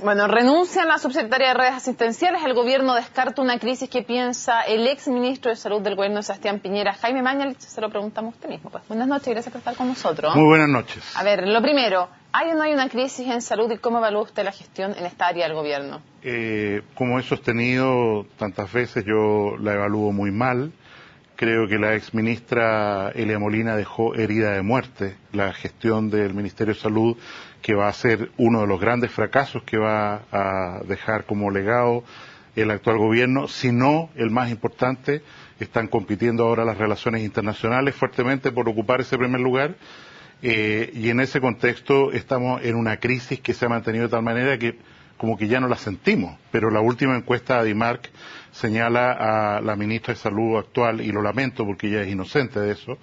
Bueno, renuncia a la subsecretaria de redes asistenciales. El gobierno descarta una crisis que piensa el ex ministro de Salud del gobierno de Sebastián Piñera, Jaime Mañalich. Se lo preguntamos a usted mismo. Pues, buenas noches, gracias por estar con nosotros. Muy buenas noches. A ver, lo primero, ¿hay o no hay una crisis en salud y cómo evalúa usted la gestión en esta área del gobierno? Como he sostenido tantas veces, yo la evalúo muy mal. Creo que la ex ministra Elia Molina dejó herida de muerte la gestión del Ministerio de Salud, que va a ser uno de los grandes fracasos que va a dejar como legado el actual gobierno, si no el más importante. Están compitiendo ahora las relaciones internacionales fuertemente por ocupar ese primer lugar, y en ese contexto estamos en una crisis que se ha mantenido de tal manera que como que ya no la sentimos, pero la última encuesta de Adimark señala a la ministra de Salud actual, y lo lamento porque ella es inocente de eso,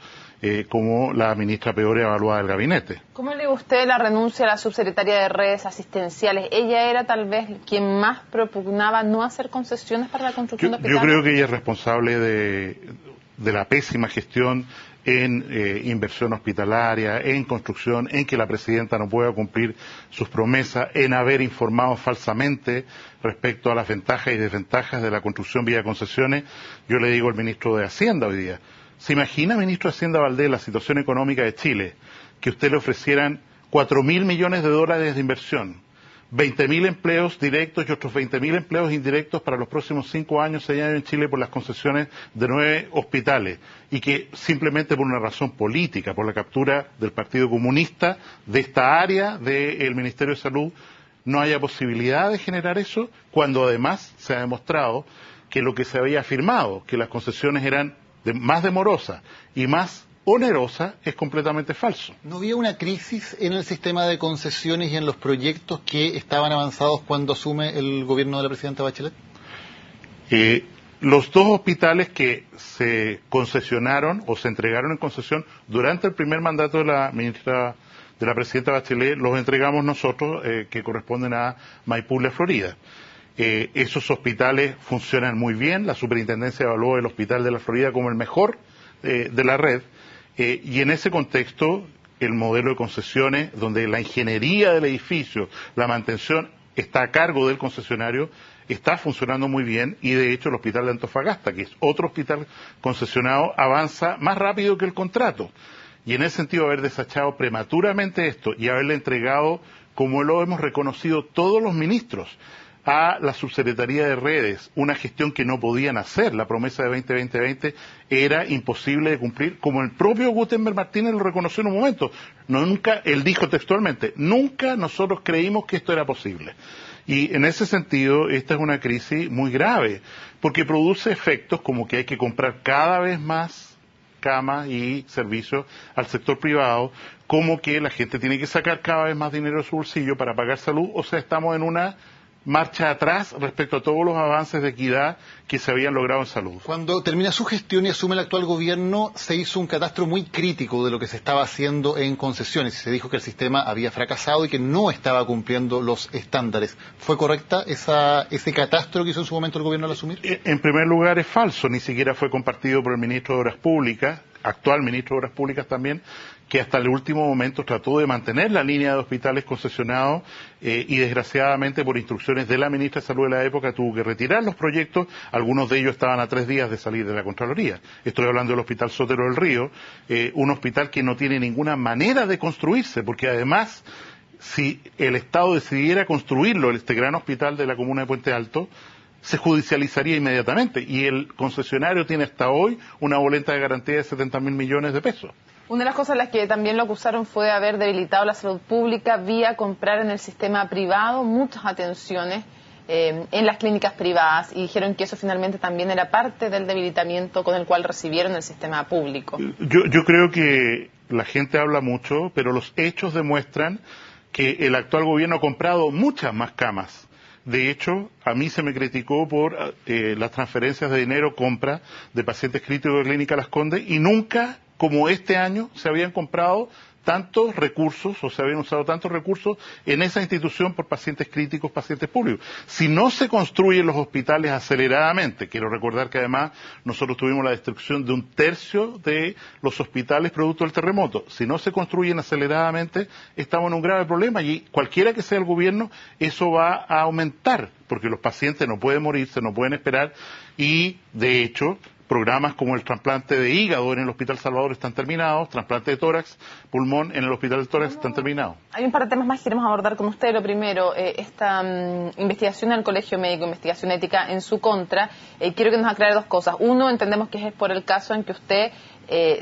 como la ministra peor evaluada del gabinete. ¿Cómo le usted la renuncia a la subsecretaria de redes asistenciales? ¿Ella era tal vez quien más propugnaba no hacer concesiones para la construcción de hospitales? Yo creo que ella es responsable de la pésima gestión en inversión hospitalaria, en construcción, en que la presidenta no pueda cumplir sus promesas, en haber informado falsamente respecto a las ventajas y desventajas de la construcción vía concesiones. Yo le digo al ministro de Hacienda hoy día, ¿se imagina, ministro de Hacienda Valdés, la situación económica de Chile, que usted le ofrecieran 4.000 millones de dólares de inversión, 20.000 empleos directos y otros 20.000 empleos indirectos para los próximos 5 años, 6 años en Chile por las concesiones de 9 hospitales, y que simplemente por una razón política, por la captura del Partido Comunista de esta área del Ministerio de Salud, no haya posibilidad de generar eso, cuando además se ha demostrado que lo que se había afirmado, que las concesiones eran más demorosas y más onerosa, es completamente falso. ¿No había una crisis en el sistema de concesiones y en los proyectos que estaban avanzados cuando asume el gobierno de la presidenta Bachelet? Los dos hospitales que se concesionaron o se entregaron en concesión durante el primer mandato de la ministra, de la presidenta Bachelet, los entregamos nosotros, que corresponden a Maipú, La Florida. Esos hospitales funcionan muy bien. La superintendencia evaluó el hospital de La Florida como el mejor de la red. Y en ese contexto, el modelo de concesiones, donde la ingeniería del edificio, la mantención, está a cargo del concesionario, está funcionando muy bien, y de hecho el hospital de Antofagasta, que es otro hospital concesionado, avanza más rápido que el contrato. Y en ese sentido, haber desechado prematuramente esto y haberle entregado, como lo hemos reconocido todos los ministros, a la subsecretaría de redes, una gestión que no podían hacer. La promesa de 2020 era imposible de cumplir, como el propio Gutenberg Martínez lo reconoció en un momento. Nunca, él dijo textualmente, nunca nosotros creímos que esto era posible. Y en ese sentido, esta es una crisis muy grave, porque produce efectos como que hay que comprar cada vez más camas y servicios al sector privado, como que la gente tiene que sacar cada vez más dinero de su bolsillo para pagar salud. O sea, estamos en una marcha atrás respecto a todos los avances de equidad que se habían logrado en salud. Cuando termina su gestión y asume el actual gobierno, se hizo un catastro muy crítico de lo que se estaba haciendo en concesiones, y se dijo que el sistema había fracasado y que no estaba cumpliendo los estándares. ¿Fue correcta ese catastro que hizo en su momento el gobierno al asumir? En primer lugar, es falso. Ni siquiera fue compartido por el ministro de Obras Públicas, actual ministro de Obras Públicas también, que hasta el último momento trató de mantener la línea de hospitales concesionados, y desgraciadamente por instrucciones de la ministra de Salud de la época tuvo que retirar los proyectos. Algunos de ellos estaban a 3 días de salir de la Contraloría. Estoy hablando del Hospital Sotero del Río, un hospital que no tiene ninguna manera de construirse, porque además, si el Estado decidiera construirlo, este gran hospital de la comuna de Puente Alto, se judicializaría inmediatamente, y el concesionario tiene hasta hoy una boleta de garantía de 70.000 millones de pesos. Una de las cosas en las que también lo acusaron fue haber debilitado la salud pública vía comprar en el sistema privado muchas atenciones en las clínicas privadas, y dijeron que eso finalmente también era parte del debilitamiento con el cual recibieron el sistema público. Yo creo que la gente habla mucho, pero los hechos demuestran que el actual gobierno ha comprado muchas más camas. De hecho, a mí se me criticó por las transferencias de dinero, compra de pacientes críticos de Clínica Las Condes, y nunca, como este año, se habían comprado tantos recursos, o se habían usado tantos recursos en esa institución por pacientes críticos, pacientes públicos. Si no se construyen los hospitales aceleradamente, quiero recordar que además nosotros tuvimos la destrucción de 1/3 de los hospitales producto del terremoto. Si no se construyen aceleradamente, estamos en un grave problema y cualquiera que sea el gobierno, eso va a aumentar, porque los pacientes no pueden morirse, no pueden esperar y, de hecho, programas como el trasplante de hígado en el Hospital Salvador están terminados, trasplante de tórax, pulmón en el Hospital del Tórax están terminados. Hay un par de temas más que queremos abordar con usted. Lo primero, esta investigación al Colegio Médico, investigación ética en su contra. Quiero que nos aclare dos cosas. Uno, entendemos que es por el caso en que usted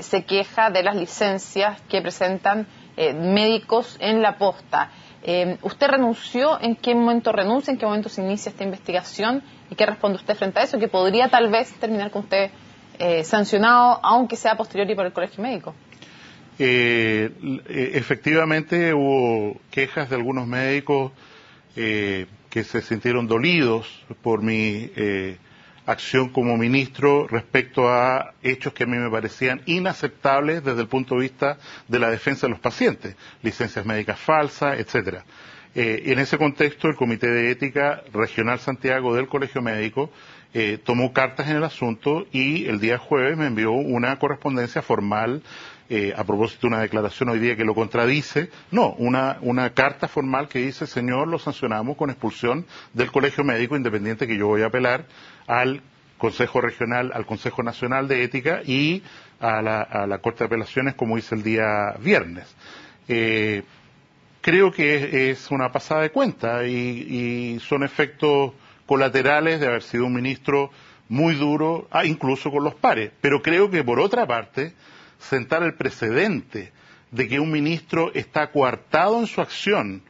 se queja de las licencias que presentan médicos en la posta. ¿Usted renunció? ¿En qué momento renuncia? ¿En qué momento se inicia esta investigación? ¿Y qué responde usted frente a eso? Que podría tal vez terminar con usted sancionado, aunque sea posteriori por el Colegio Médico. Efectivamente hubo quejas de algunos médicos que se sintieron dolidos por mi acción como ministro respecto a hechos que a mí me parecían inaceptables desde el punto de vista de la defensa de los pacientes, licencias médicas falsas, etcétera. En ese contexto, el Comité de Ética Regional Santiago del Colegio Médico tomó cartas en el asunto y el día jueves me envió una correspondencia formal a propósito de una declaración hoy día que lo contradice, una carta formal que dice, señor, lo sancionamos con expulsión del Colegio Médico Independiente, que yo voy a apelar al Consejo Regional, al Consejo Nacional de Ética y a la Corte de Apelaciones, como hice el día viernes. Creo que es una pasada de cuenta y son efectos colaterales de haber sido un ministro muy duro, incluso con los pares. Pero creo que, por otra parte, sentar el precedente de que un ministro está coartado en su acción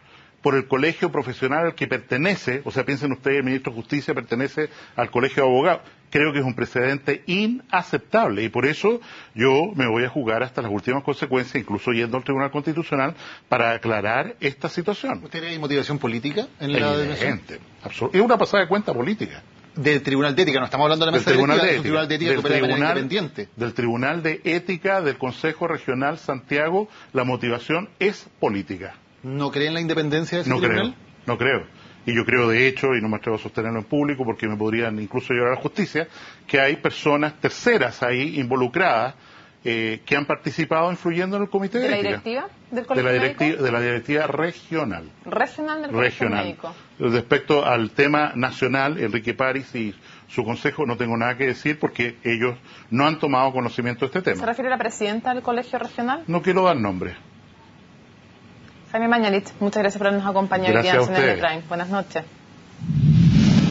por el colegio profesional al que pertenece, o sea, piensen ustedes, el ministro de Justicia pertenece al colegio de abogados, creo que es un precedente inaceptable y por eso yo me voy a jugar hasta las últimas consecuencias, incluso yendo al Tribunal Constitucional, para aclarar esta situación. ¿Usted hay motivación política en la denuncia? Es una pasada de cuenta política. Del Tribunal de Ética, no estamos hablando de la mesa Tribunal directiva, de es un Tribunal de Ética que opera de manera independiente. Del Tribunal de Ética del Consejo Regional Santiago, la motivación es política. ¿No cree en la independencia de ese tribunal? No creo. Y yo creo, de hecho, y no me atrevo a sostenerlo en público porque me podrían incluso llevar a la justicia, que hay personas terceras ahí involucradas que han participado influyendo en el Comité de Ética. ¿De la directiva del Colegio Médico? De la directiva regional. ¿Regional del Colegio Médico? Respecto al tema nacional, Enrique París y su consejo, no tengo nada que decir porque ellos no han tomado conocimiento de este tema. ¿Se refiere a la presidenta del Colegio Regional? No quiero dar nombre. Jaime Mañalich, muchas gracias por habernos acompañado hoy día en CNN Prime. Buenas noches.